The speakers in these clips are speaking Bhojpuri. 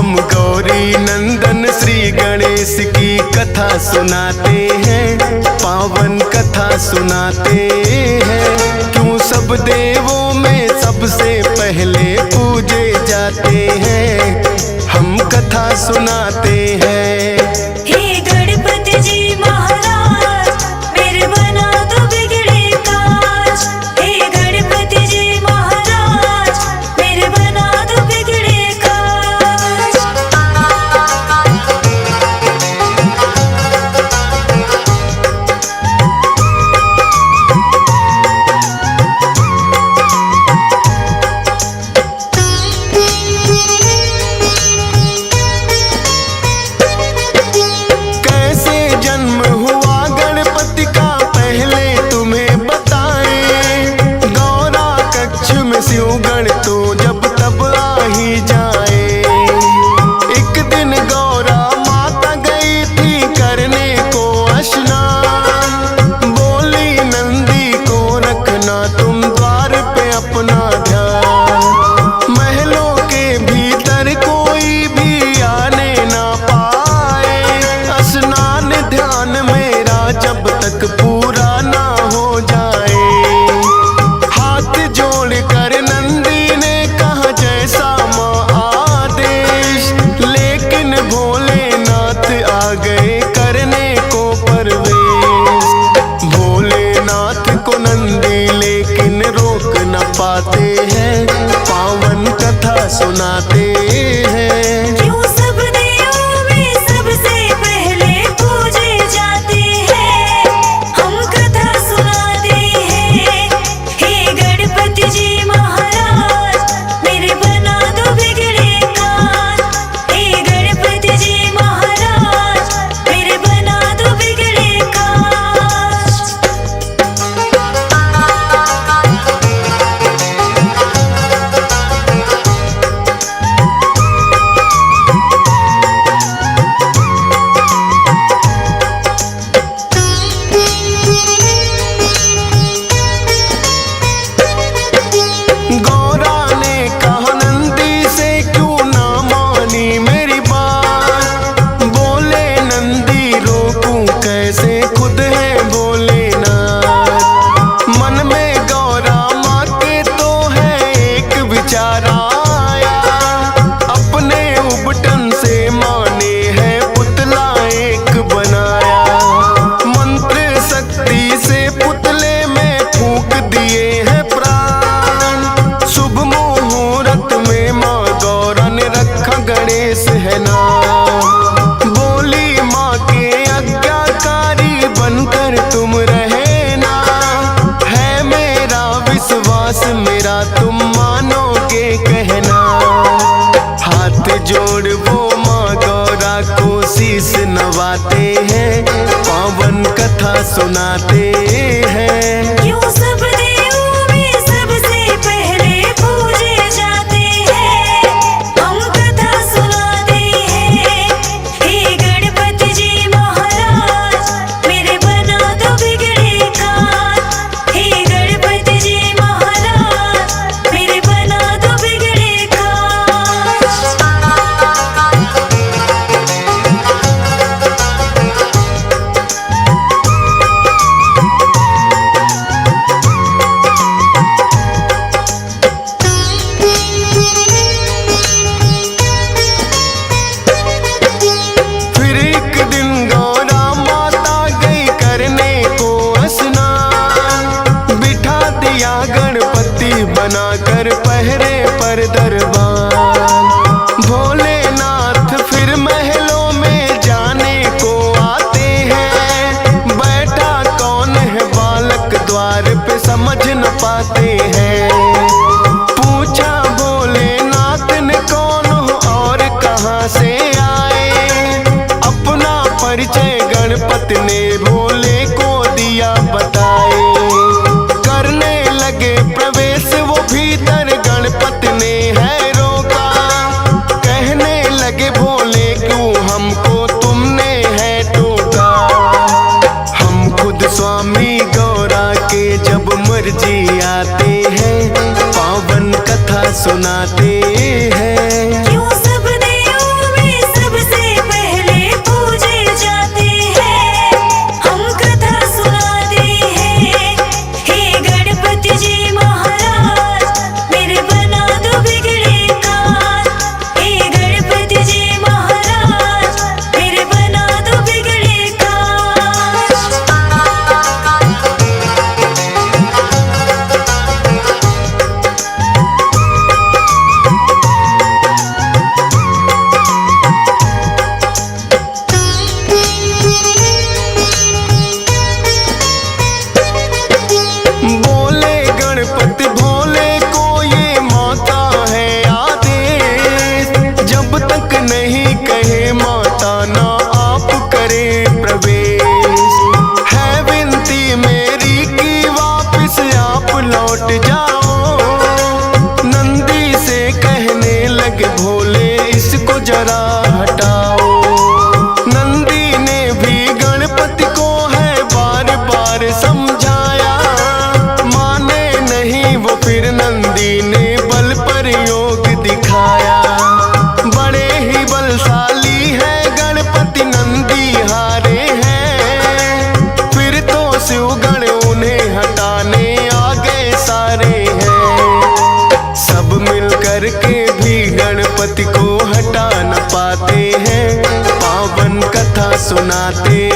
हम गौरी नंदन श्री गणेश की कथा सुनाते हैं, पावन कथा सुनाते हैं। क्यों सब देवों में सबसे पहले पूजे जाते हैं, हम कथा सुनाते हैं। हे गणपति जी महाराज मेरे बना दो बिगड़े काज। हे गणपति जी महाराज मेरे बना दो बिगड़े काज। कैसे जन्म हुआ गणपति का पहले तुम्हें बताएं, गौरा कक्ष में शिव गण तो जब तब आ ही जाए। एक दिन गौरा माता गई थी करने को स्नान, बोली नंदी को रखना तुम द्वार पे अपना ध्यान। महलों के भीतर कोई भी आने ना पाए, स्नान ध्यान मेरा जब तक पूरा ना हो जाए। हाथ जोड़ कर नंदी ने कहा जैसा माँ आदेश, लेकिन भोलेनाथ आ गए करने को परवेश। भोलेनाथ को नंदी लेकिन रोक न पाते हैं, पावन कथा सुनाते हैं। क्यों सब देवों में सबसे पहले पूजे जाते हैं, हम कथा सुनाते हैं। हे गणपति जी महाराज मेरे बना दो बिगड़े काज। हे गणपति जी महाराज मेरे बना दो बिगड़े काज। गौरा ने कहा नंदी से क्यों ना मानी मेरी बात, बोले नंदी रोकूं कैसे खुद है भोलेनाथ। मन में गौरा माँ के तो है एक विचार आया, अपने उबटन से माने है पुतला एक बनाया। मंत्र शक्ति से पुतले में फूंक दिए हैं प्राण, शुभ मुहूर्त में माँ गौरा ने रखा गणेश है नाम। बोली माँ के आज्ञाकारी बनकर तुम रहना, है मेरा विश्वास मेरा तुम मानोगे कहना। हाथ जोड़ वो माँ गौरा को शीश नवाते हैं, पावन कथा सुनाते हैं। क्यों सब देवों में सबसे पहले पूजे जाते हैं, हम कथा सुनाते हैं। हे गणपति जी महाराज मेरे बना दो बिगड़े काज। हे गणपति जी महाराज मेरे बना दो बिगड़े काज। फिर एक दिन गौरा माता गई करने को स्नान, बिठा दिया गणपति बनाकर पहरे पर दरबार। भोलेनाथ फिर महलों में जाने को आते हैं, बैठा कौन है बालक द्वार पे समझ न पाते हैं। पूछा भोलेनाथ ने कौन हो और कहाँ से आए, अपना परिचय गणपति ने भोले को दिया बताए। करने लगे प्रवेश वो भीतर गणपति ने है रोका, कहने लगे भोले क्यों हमको तुमने है टोका। हम खुद स्वामी गौरा के जब मर्जी आते हैं, पावन कथा सुनाते हैं। क्यों सब देवों नहीं कहे माता ना आप करे प्रवेश। है विनती मेरी कि वापस आप लौट जाओ। नंदी से कहने लगे भोले इसको जरा हटाओ। नंदी ने भी गणपति को है बार बार समझाया, माने नहीं वो फिर नंदी ने बल प्रयोग दिखाया। बड़े ही बलशाली है गणपति नंदी हारे हैं, फिर तो शिवगण उन्हें हटाने आ गए सारे हैं। सब मिल कर के भी गणपति को हटा न पाते हैं, पावन कथा सुनाते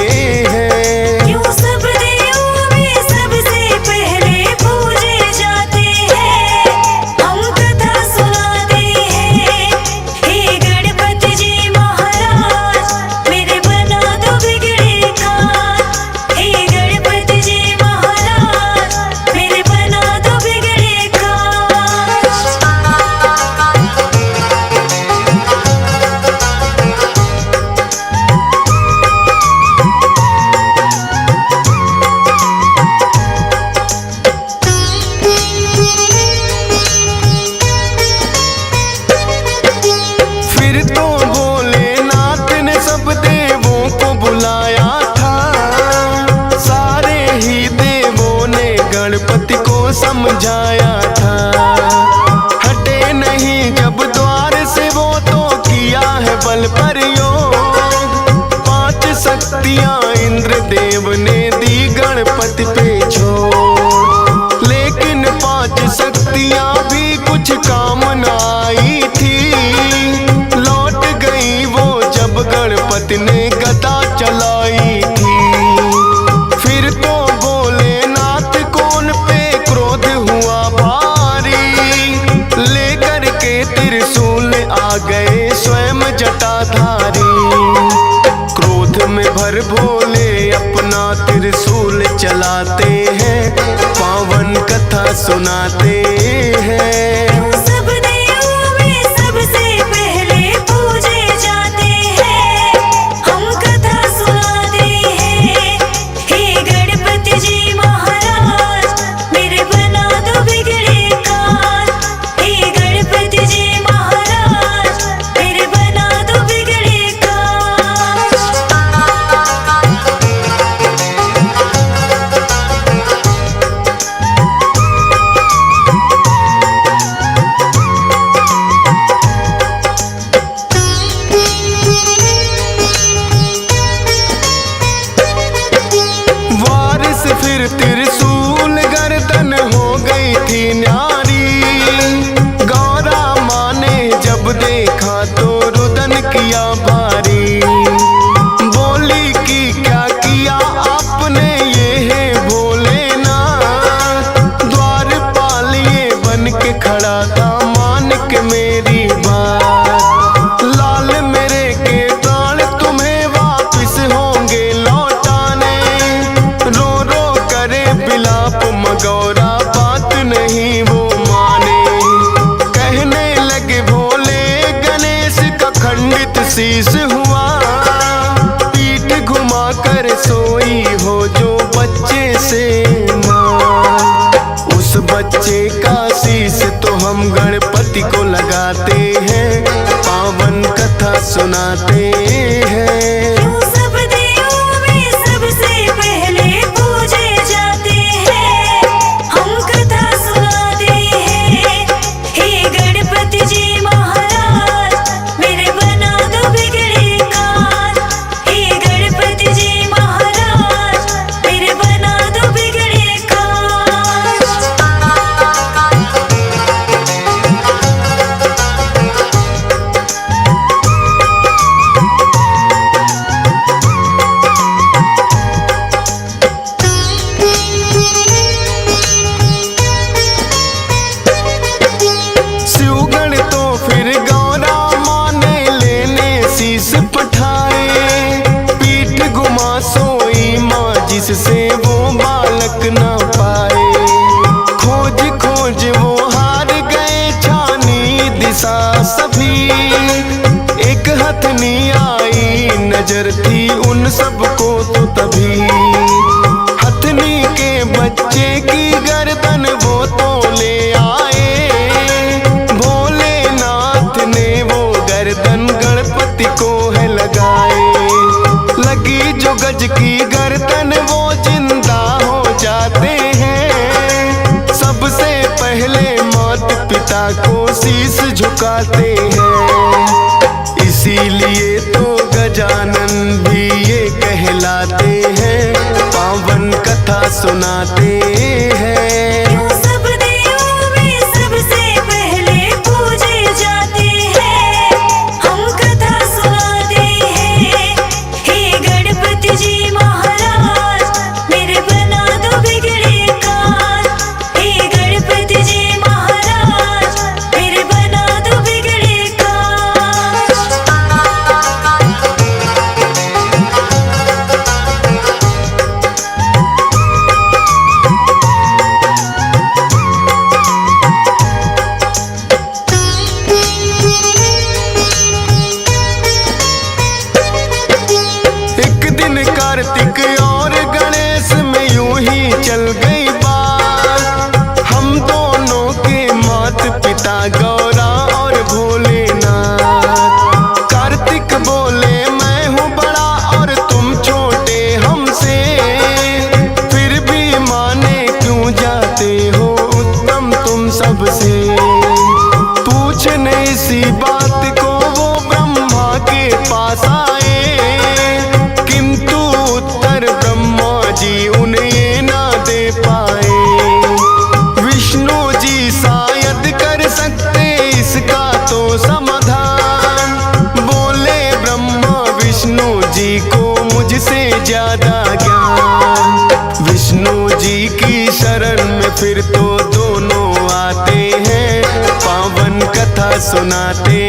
हैं। क्यों सब देवों में सबसे पहले पूजे जाते हैं, हम कथा सुनाते हैं। हे गणपति जी महाराज मेरे बना दो बिगड़े काज। हे गणपति जी महाराज मेरे बना दो बिगड़े काज। फिर तो भोलेनाथ ने सब देवों को बुलाया था। सारे ही देवों ने गणपति को समझाया था। हटे नहीं जब द्वार से वो तो किया है बल प्रयोग। 5 शक्तियां इंद्र देव ने दी गणपति पे छोड़, लेकिन 5 शक्तियां भी कुछ काम न आई थी। लौट गई वो जब गणपति ने गदा चलाई थी। फिर तो भोलेनाथ को उन पे क्रोध हुआ भारी, लेकर के त्रिशूल आ गए स्वयं जटाधारी। क्रोध में भर भोले अपना त्रिशूल चलाते हैं, पावन कथा सुनाते हैं। क्यों सब देवों में सबसे पहले पूजे जाते हैं, हम कथा सुनाते हैं। हे गणपति जी महाराज मेरे बना दो बिगड़े काज। हे गणपति जी महाराज मेरे बना दो बिगड़े काज। वारिस फिर त्रिशूल गर्दन हो गई थी न्यारी। गौरा माँ ने जब देखा तो रुदन किया भारी। बोली कि क्या किया आपने ये है भोलेनाथ। द्वारपाल ये बन के खड़ा था मान के मेरी बात। लाल मेरे के प्राण तुम्हें वापिस होंगे लौटाने। रो रो करे बिलाप मगौरा बात नहीं वो माने। कहने लगे भोले गणेश का खंडित शीश हुआ। पीठ घुमा कर सोई हो जो बच्चे से माँ, उस बच्चे का शीश तो हम गणपति को लगाते हैं, पावन कथा सुनाते हैं। क्यों सब देवों में सबसे पहले पूजे जाते हैं, हम कथा सुनाते हैं। हे गणपति जी महाराज मेरे बना दो बिगड़े काज। हे गणपति जी महाराज मेरे बना दो बिगड़े काज। हथनी आई नजर थी उन सबको तो तभी हथनी के बच्चे की गर्दन वो तो ले आए। भोलेनाथ ने वो गर्दन गणपति को है लगाए। लगी जो गज की गर्दन वो जिंदा हो जाते हैं। सबसे पहले माता पिता को शीश झुकाते हैं। इसीलिए तो गजानन भी ये कहलाते हैं, पावन कथा सुनाते हैं। क्यों सब देवों में सबसे पहले पूजे जाते हैं, हम कथा सुनाते हैं। हे गणपति जी महाराज मेरे बना दो बिगड़े काज। हे गणपति जी महाराज मेरे बना दो बिगड़े काज। एक दिन कार्तिक और गणेश में यूं ही चल गई बात। हम दोनों के माता पिता गौरा और भोलेनाथ। कार्तिक बोले मैं हूँ बड़ा और तुम छोटे हमसे, फिर भी माने क्यों जाते हो उत्तम तुम सबसे। पूछने इसी बात को वो ब्रह्मा के पास आए, किंतु उत्तर ब्रह्मा जी उन्हें ना दे पाए। विष्णु जी शायद कर सकते इसका तो समाधान। बोले ब्रह्मा विष्णु जी को मुझसे ज्यादा ज्ञान। विष्णु जी की शरण में फिर तो दोनों आते हैं, पावन कथा सुनाते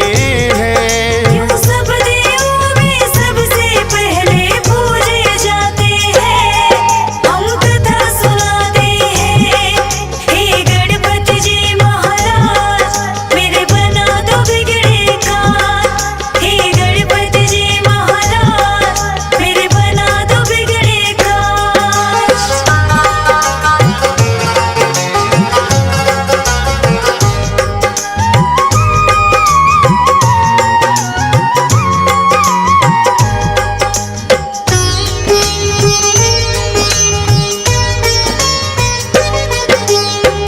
हैं। क्यों सब देवों में सबसे पहले पूजे जाते हैं, हम कथा सुनाते हैं। हे गणपति जी महाराज मेरे बना दो बिगड़े काज। हे गणपति जी महाराज मेरे बना दो बिगड़े काज।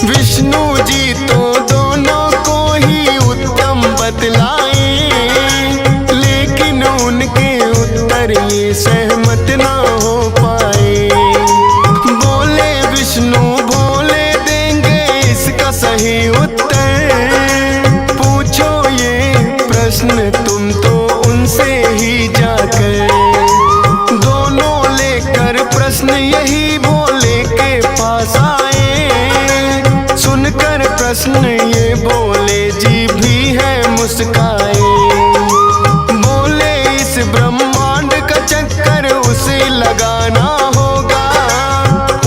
विष्णु जी तो दोनों को ही उत्तम बतलाए, लेकिन उनके उत्तर ये सहमत ना हो पाए। बोले विष्णु भोले देंगे इसका सही उत्तर। पूछो ये प्रश्न तुम तो उनसे ही जाकर। दोनों लेकर प्रश्न यही भोले के पास आए। सुनकर प्रश्न ये बोले जी भी है मुस्काए। बोले इस ब्रह्मांड का चक्कर उसे लगाना होगा,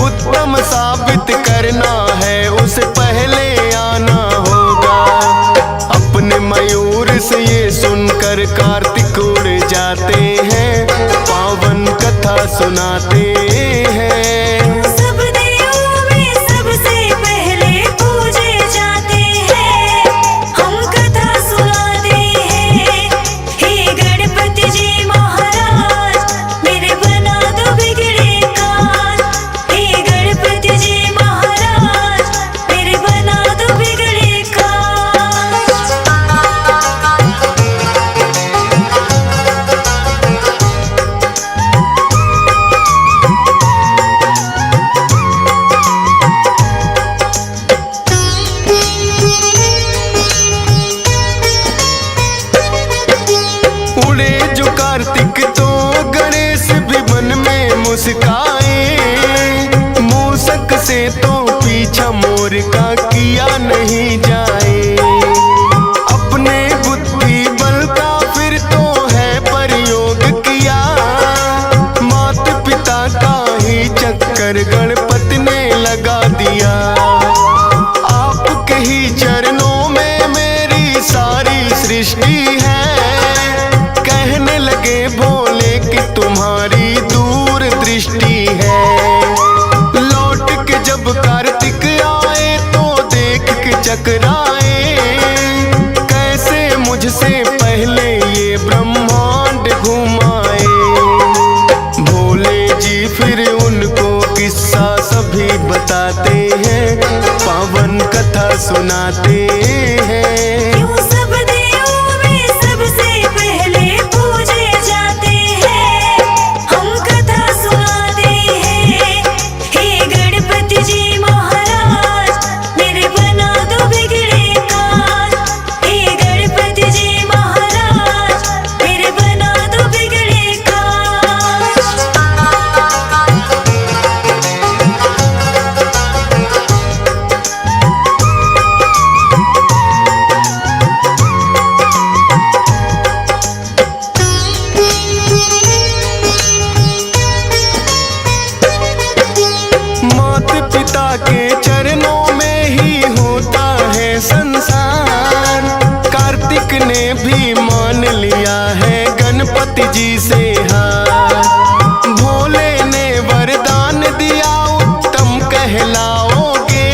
उत्तम साबित करना है उसे पहले आना होगा। अपने मयूर से ये सुनकर कार्तिक उड़ जाते हैं, पावन कथा सुनाते हैं। सब देवों में सबसे पहले पूजे जाते हैं, हम कथा सुनाते हैं। हे गणपति जी महाराज मेरे बना दो बिगड़े काज। हे गणपति जी महाराज मेरे बना दो बिगड़े काज। उड़े जो कार्तिक तो गणेश भी मन में मुस्काए। मूसक से तो पीछा मोर का किया नहीं जाए। अपने बुद्धि बल का फिर तो है प्रयोग किया। माता पिता का ही चक्कर गणपति ने लगा दिया। आपके ही चरणों में मेरी सारी सृष्टि है। लगे भोले कि तुम्हारी दूर दृष्टि है। लौट के जब कार्तिक आए तो देख के चकराए, कैसे मुझसे पहले ये ब्रह्मांड घुमाए। भोले जी फिर उनको किस्सा सभी बताते हैं, पावन कथा सुनाते हैं। क्यों सब देवों में सबसे पहले पूजे जाते हैं, हम कथा सुनाते हैं। हे गणपति जी महाराज मेरे बना दो बिगड़े काज। हे गणपति जी महाराज मेरे बना दो बिगड़े काज। माता पिता के चरणों में ही होता है संसार। कार्तिक ने भी मान लिया है गणपति जी से हार। भोले ने वरदान दिया उत्तम कहलाओगे,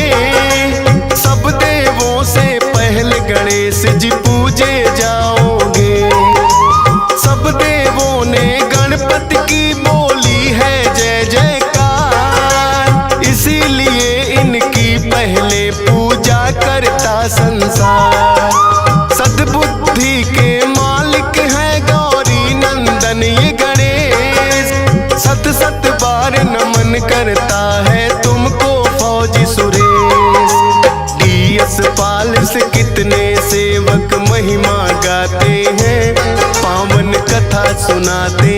सब देवों से पहले गणेश जी पूजे जाओगे। सब देवों ने गणपति की बोली है जय जयकार, इसीलिए इनकी पहले पूजा करता संसार। सद्बुद्धि के मालिक है गौरी नंदन ये गणेश, सत सत बार नमन करता है तुमको फौजी सुरेश। DS पाल से कितने सेवक महिमा गाते हैं, पावन कथा सुनाते